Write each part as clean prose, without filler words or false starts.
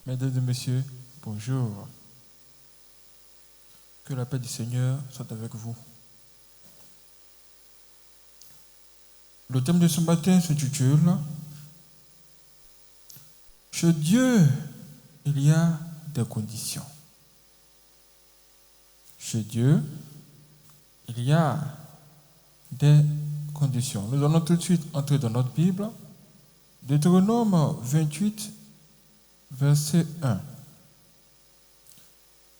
Mesdames et messieurs, bonjour. Que la paix du Seigneur soit avec vous. Le thème de ce matin s'intitule « Chez Dieu, il y a des conditions ». Chez Dieu, il y a des conditions. Nous allons tout de suite entrer dans notre Bible. Deutéronome 28, verset 1.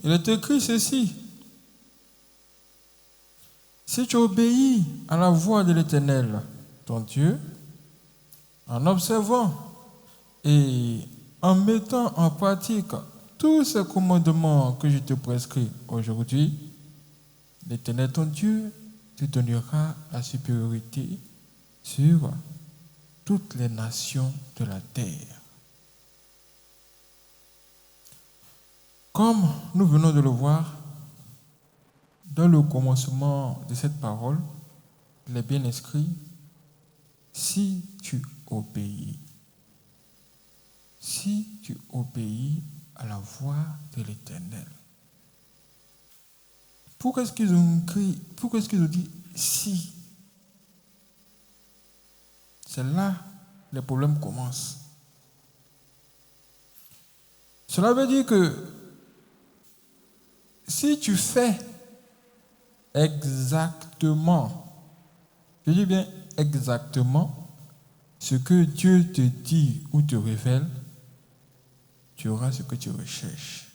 Il est écrit ceci. Si tu obéis à la voix de l'Éternel, ton Dieu, en observant et en mettant en pratique tous ces commandements que je te prescris aujourd'hui, l'Éternel, ton Dieu, te donnera la supériorité sur toutes les nations de la terre. Comme nous venons de le voir, dans le commencement de cette parole, il est bien inscrit « Si tu obéis ». Si tu obéis à la voix de l'Éternel. Pourquoi est-ce qu'ils ont dit « si » C'est là que les problèmes commencent. Cela veut dire que si tu fais exactement, je dis bien exactement, ce que Dieu te dit ou te révèle, tu auras ce que tu recherches.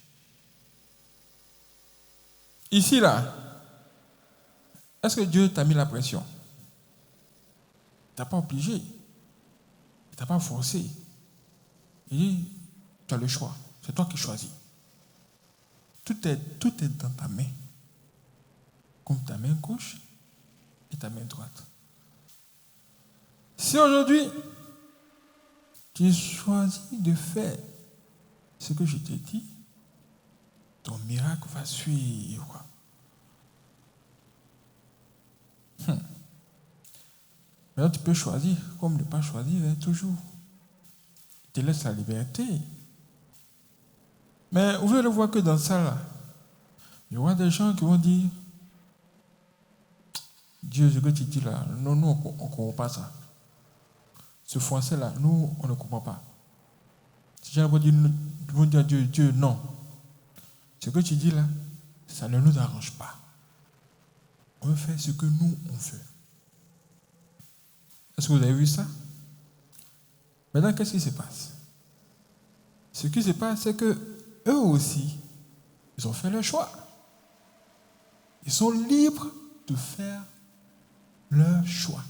Ici, là, est-ce que Dieu t'a mis la pression? Tu n'as pas obligé. Il ne t'a pas forcé. Il dit, tu as le choix. C'est toi qui choisis. Tout est dans ta main. Comme ta main gauche et ta main droite. Si aujourd'hui, tu choisis de faire ce que je t'ai dit, ton miracle va suivre. Maintenant, tu peux choisir, comme ne pas choisir, toujours. Il te laisse la liberté. Mais vous allez voir que dans ça, là, il y aura des gens qui vont dire Dieu, ce que tu dis là, non, nous, on ne comprend pas ça. Ce français-là, nous, on ne comprend pas. Si les gens vont dire à Dieu, non. Ce que tu dis là, ça ne nous arrange pas. On veut faire ce que nous, on veut. Est-ce que vous avez vu ça? Maintenant, qu'est-ce qui se passe? Ce qui se passe, c'est que eux aussi, ils ont fait leur choix. Ils sont libres de faire leur choix.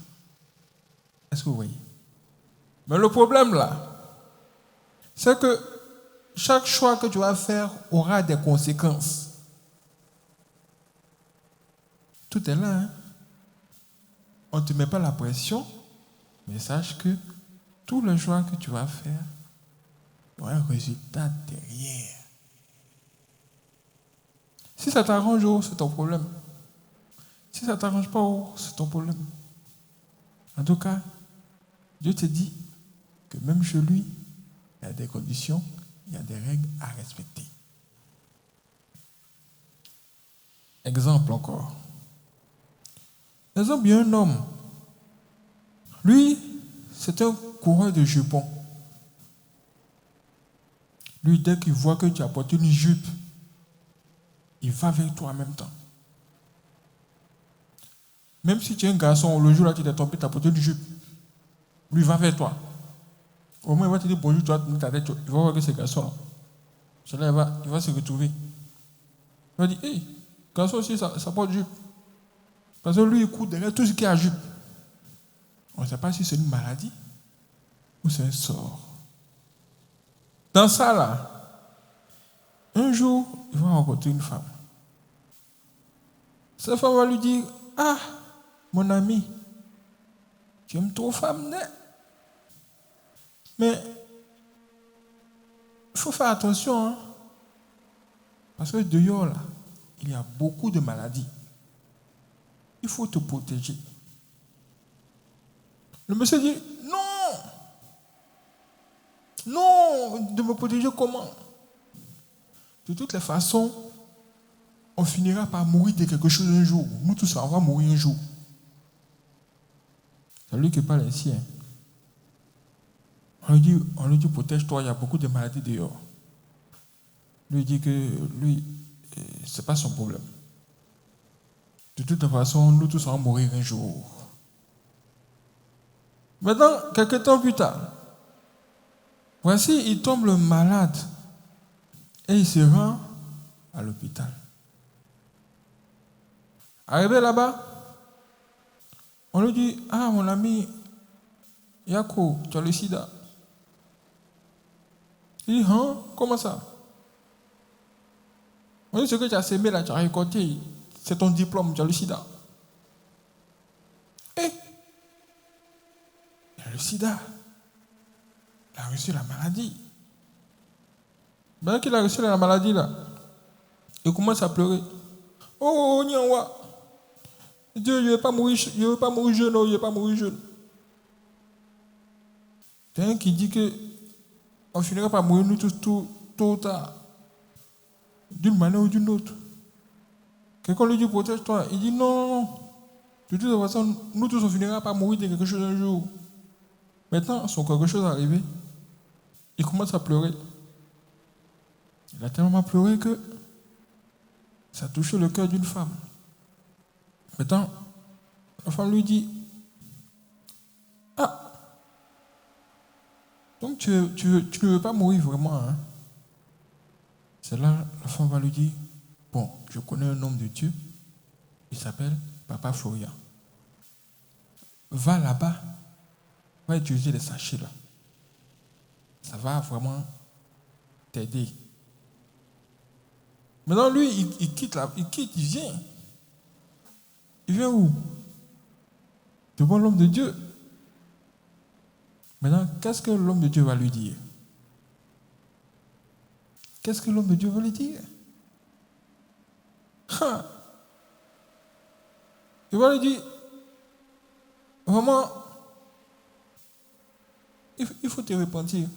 Est-ce que vous voyez? Mais le problème là, c'est que chaque choix que tu vas faire aura des conséquences. Tout est là. Hein? On ne te met pas la pression, mais sache que tout le choix que tu vas faire, il y aura un résultat derrière. Si ça t'arrange, c'est ton problème. Si ça ne t'arrange pas, c'est ton problème. En tout cas, Dieu te dit que même chez lui, il y a des conditions, il y a des règles à respecter. Exemple encore. Exemple, il y a un homme. Lui, c'est un coureur de jupons. Lui, dès qu'il voit que tu as porté une jupe, il va avec toi en même temps. Même si tu es un garçon, le jour là tu t'es trompé, tu as porté une jupe, lui va vers toi. Au moins il va te dire bonjour, tu vas te mettre ta tête, il va voir que c'est garçon. Là, il va se retrouver. Il va dire, hey, garçon aussi, ça porte jupe. Parce que lui, il court derrière tout ce qui a jupe. On ne sait pas si c'est une maladie ou c'est un sort. Dans ça, là, un jour, il va rencontrer une femme. Cette femme va lui dire, ah, mon ami, tu aimes trop femme, né? Mais il faut faire attention, hein? Parce que dehors, là, il y a beaucoup de maladies. Il faut te protéger. Le monsieur dit, non, de me protéger comment? De toutes les façons, on finira par mourir de quelque chose un jour. Nous tous, on va mourir un jour. C'est lui qui parle ainsi. Hein. On lui dit, protège-toi, il y a beaucoup de maladies dehors. Lui dit que lui, ce n'est pas son problème. De toute façon, nous tous allons mourir un jour. Maintenant, quelques temps plus tard, voici, il tombe malade et il se rend à l'hôpital. Arrivé là-bas, on lui dit, ah mon ami, Yako, tu as le sida. Il dit, hein, comment ça? On dit, ce que tu as sémé là, tu as récolté, c'est ton diplôme, tu as le sida. Eh, il a le sida. Il a reçu la maladie. Maintenant qu'il a reçu la maladie là, il commence à pleurer. Oh, Nyanwa. Dieu, je ne vais pas mourir jeune, je ne vais pas mourir jeune. Il y a un qui dit que on finira par mourir nous tous tôt ou tard, d'une manière ou d'une autre. Quelqu'un lui dit protège-toi. Il dit non. De toute façon, nous tous on finira par mourir de quelque chose un jour. Maintenant, son quelque chose est arrivé. Il commence à pleurer. Il a tellement pleuré que ça a touché le cœur d'une femme. Maintenant, la femme lui dit, ah, donc tu ne veux pas mourir vraiment, hein? C'est là, la femme va lui dire, bon, je connais un homme de Dieu, il s'appelle Papa Florian. Va là-bas, va utiliser les sachets là. Ça va vraiment t'aider. Maintenant, lui, il quitte, il vient. Il vient où? Devant l'homme de Dieu. Maintenant, qu'est-ce que l'homme de Dieu va lui dire? Qu'est-ce que l'homme de Dieu va lui dire? Il va lui dire, vraiment, il faut te repentir.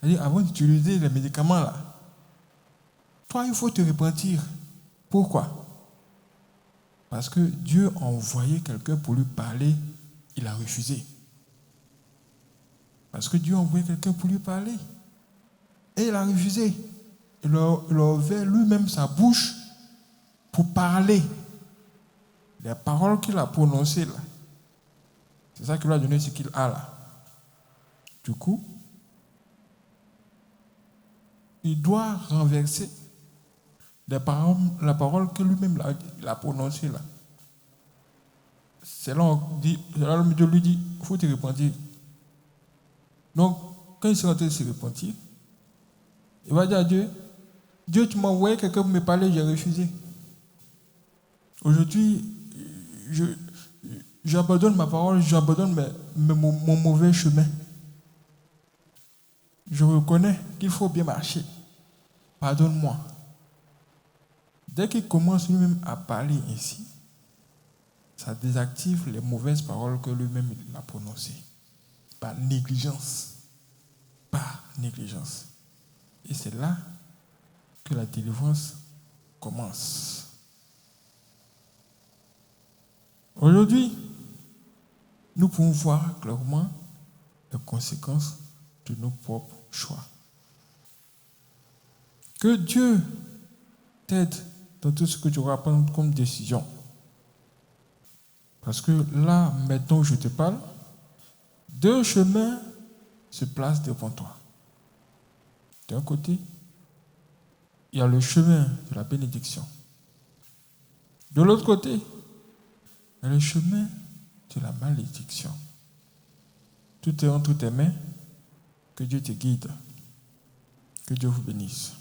C'est-à-dire, avant d'utiliser les médicaments là, toi, il faut te repentir. Pourquoi? Parce que Dieu a envoyé quelqu'un pour lui parler, il a refusé. Parce que Dieu a envoyé quelqu'un pour lui parler, et il a refusé. Il a ouvert lui-même sa bouche pour parler. Les paroles qu'il a prononcées là, c'est ça qui lui a donné ce qu'il a là. Du coup, il doit renverser la parole que lui-même a prononcée là. C'est là que Dieu lui dit, il faut te repentir. Donc, quand il sera en train de se repentir, il va dire à Dieu, Dieu, tu m'as envoyé quelqu'un pour me parler, j'ai refusé. Aujourd'hui, j'abandonne ma parole, j'abandonne mon mauvais chemin. Je reconnais qu'il faut bien marcher. Pardonne-moi. Dès qu'il commence lui-même à parler ainsi, ça désactive les mauvaises paroles que lui-même a prononcées. Par négligence. Par négligence. Et c'est là que la délivrance commence. Aujourd'hui, nous pouvons voir clairement les conséquences de nos propres choix. Que Dieu t'aide dans tout ce que tu vas prendre comme décision. Parce que là, maintenant où je te parle, deux chemins se placent devant toi. D'un côté, il y a le chemin de la bénédiction. De l'autre côté, il y a le chemin de la malédiction. Tout est entre tes mains. Que Dieu te guide. Que Dieu vous bénisse.